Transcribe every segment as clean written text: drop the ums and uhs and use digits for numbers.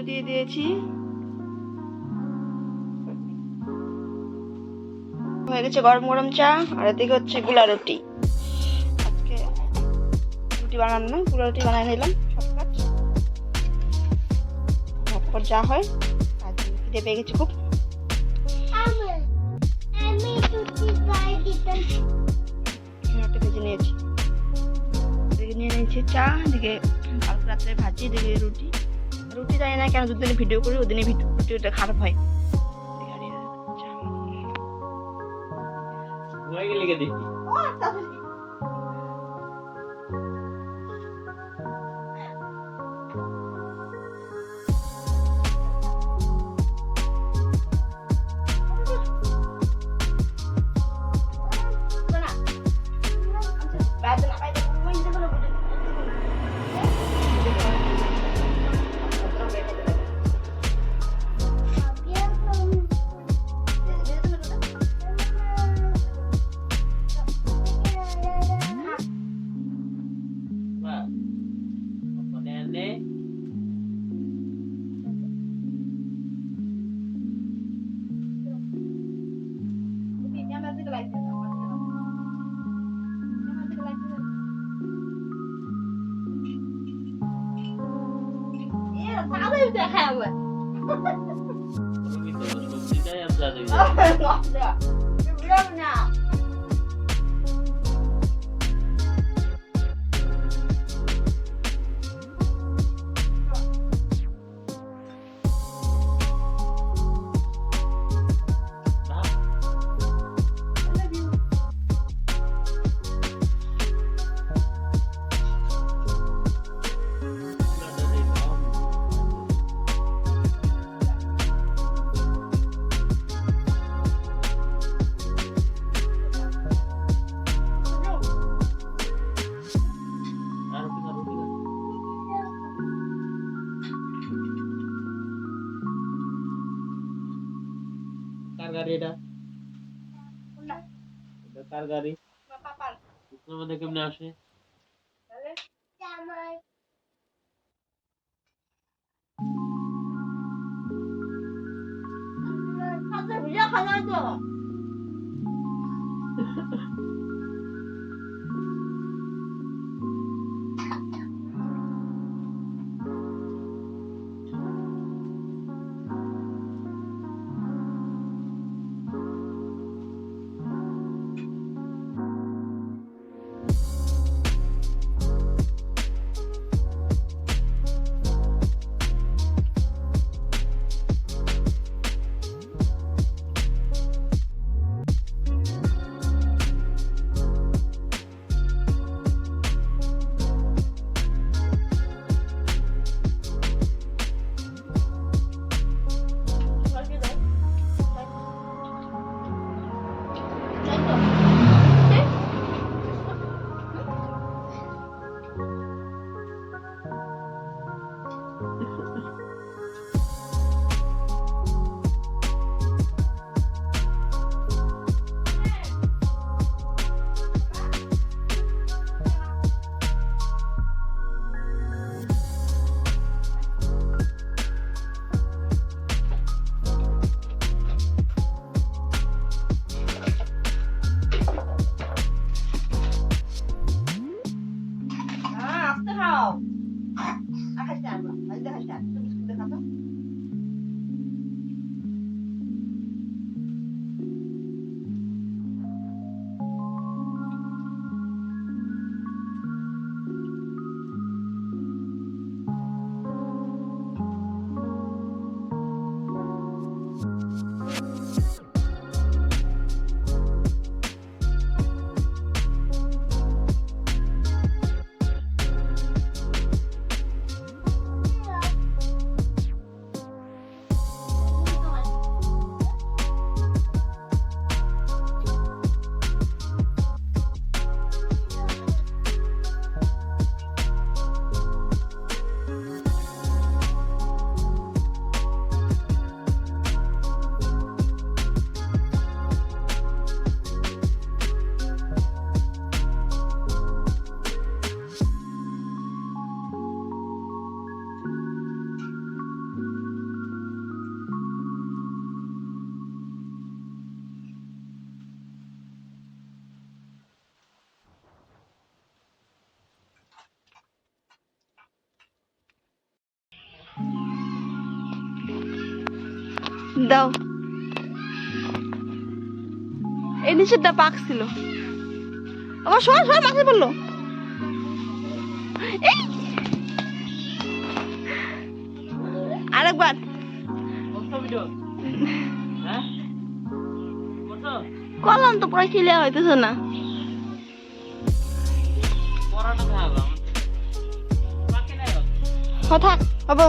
দিয়ে দিয়েছি, হয়ে গেছে গরম গরম চা। আর এদিকে হচ্ছে গুলা রুটি। আজকে রুটি বানানো না, গুলা রুটি বানাই নিলাম শর্টকাট, ঝটপট যা হয়। আর খিদে পেয়ে গেছি খুব। রুটি ভেজে নিয়েছি, এদিকে নিয়ে নিয়েছি চা, এদিকে কালকে রাত্রে ভাজি, এদিকে রুটি। রুটি জানি না কেন দুদিনে ভিডিও করি, ওদিনে রুটিটা খারাপ হয়। কার গাড়ি এটা? এটা কার গাড়ি? পাপার। ইসলাম মধ্যে কেমনে আসে? ভিডিও খাওয়া তো দাও। এই নিচেরটা পাক ছিল। আমার সর সর মাথায় পড়লো। এই! আরেকবার। কলম তো পুরো ক্লিয়ার হইতেছে না। থাক হবো।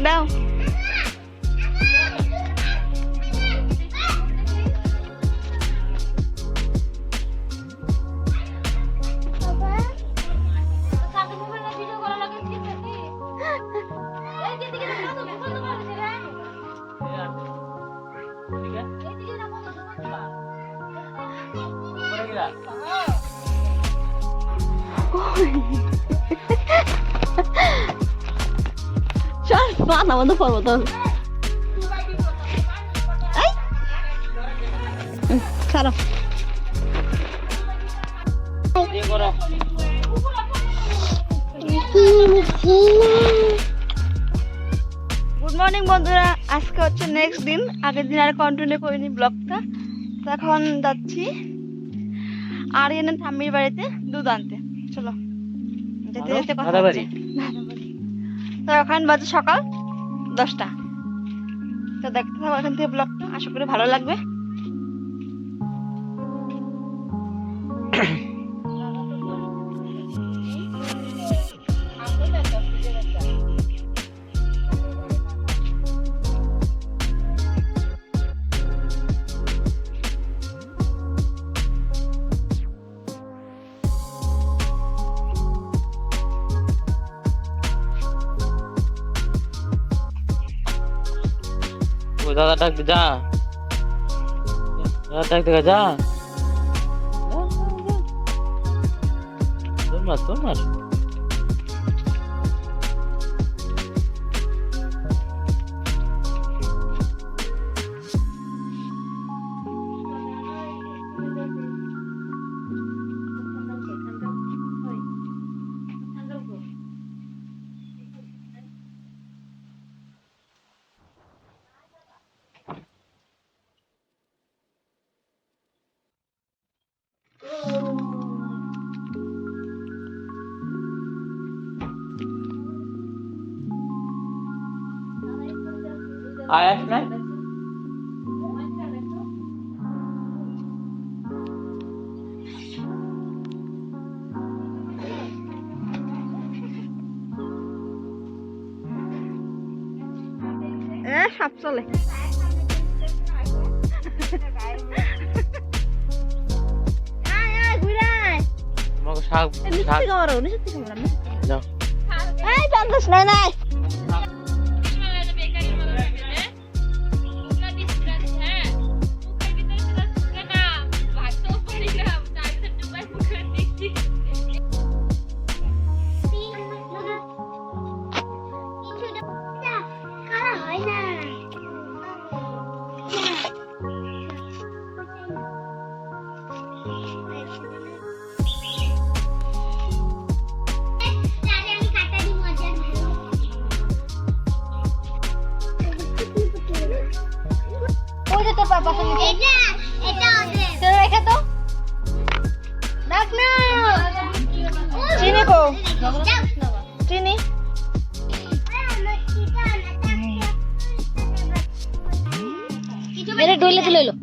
দাও। চল পান আমাদের পর্ব তো ছাড়ো। গুড মর্নিং বন্ধুরা, আজকে হচ্ছে নেক্সট দিন। আগের দিন আর কন্টিনিউ করিনি ব্লগটা। তো এখন যাচ্ছি আরিয়ানের ঠাম্মির বাড়িতে দুধ আনতে। চলো যেতে যেতে কথা হচ্ছে। তো এখন বাজে সকাল 10টা। তো দেখতে থাকো এখান থেকে ব্লগটা, আশা করি ভালো লাগবে। দাদা ডাকতে যা, দাদা ডাকতে যা, তোমার তোমার আয়াস নাই। সাপ চলে। নাই চিনি কো চিনি মেরে ডইলে তো লইলো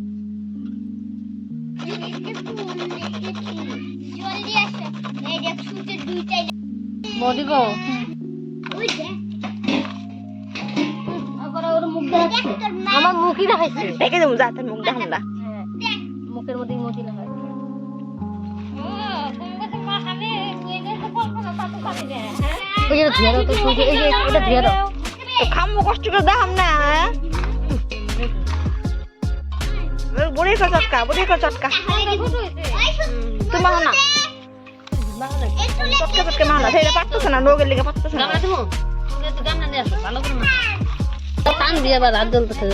বডি গো আমার মুখই দেখাইছে দেখে দেবো যা তোর মুখ দেখান না মুখের মধ্যে মতি লাগাই খামো কষ্ট করে দেখাম না বুড়ি কর চটকা তোমার না চটকা চটকা মানা সেটা পারতেছে না লোকের লিগে পারতেছে না টান দিয়ে আবার রাত জ্বলতেছে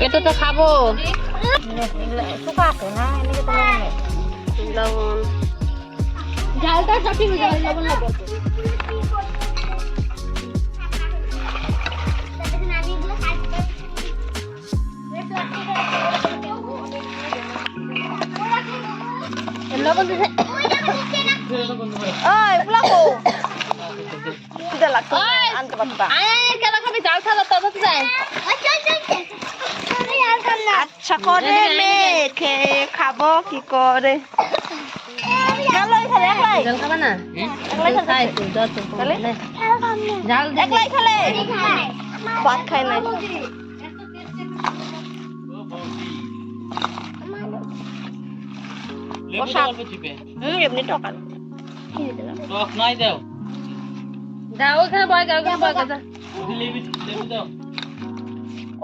এটা তো খাবো ঝালটা সঠিক হয়ে যাবে লবণ লবণ লবণ দিছে ওই ফুলাকো কিটা লাগতো আনতে পারতা আয় কেন খাবি ঝাল খালা তো তো যায় আচ্ছা করে মেখে খাবো কি করে একলাই খালে একলাই ঝাল খাবা না একলাই খাই খালে তো যত তাহলে? ঝাল দিলে একলাই খালে ভাত খাই নাই লেবু দাও অল্প চিপে। এমনি টকাল টক নাই দাও। যাও ওখানে বয় যাও ওখানে বয় গাদা ওই লেবু লেবু দাও।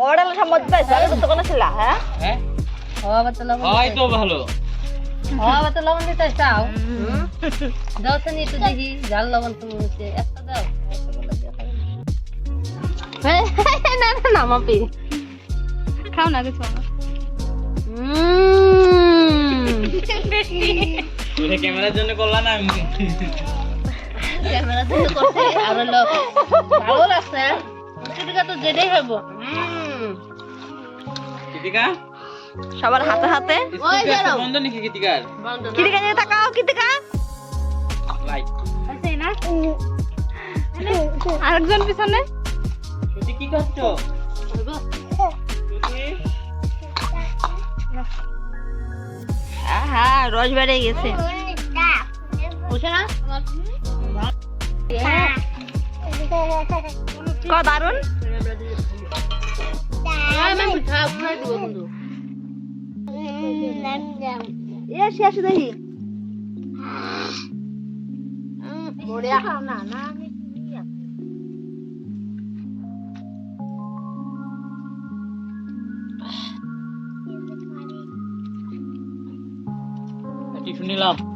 ওড়াল সম্মত পাইছ আগে তো কোন ছিল হ্যাঁ হ্যাঁ? হওয়া বাতা লবণ হয় তো ভালো। হওয়া বাতা লবণ দিতে চাও দাও সনি একটু দেখি ঝাল লবণ তুমি হচ্ছে একটা দাও না না না মাপি খাও না কিছু আমার এটা ক্যামেরার জন্য করলা না আমি। ক্যামেরা দিতে করতে আর হলো ভালো লাগছে চিটিকা তো যেটাই হইব কৃতিকা সবার হাতে হাতে ওই স্কুল বেরো। বন্ধ নাকি কৃতিকার? বন্ধ না কিদিকে নিয়ে তাকাও কিদিকা লাইট। আছে না আরেকজন পিছনে তুই কি করছো? হইব তুই আহা রস বেড়ে গেছে বুঝছ না ক দারুন আমি মিঠা খাই দিব বন্ধু এ শেষ দেখি বড়িয়া না না টিফিন নিলাম।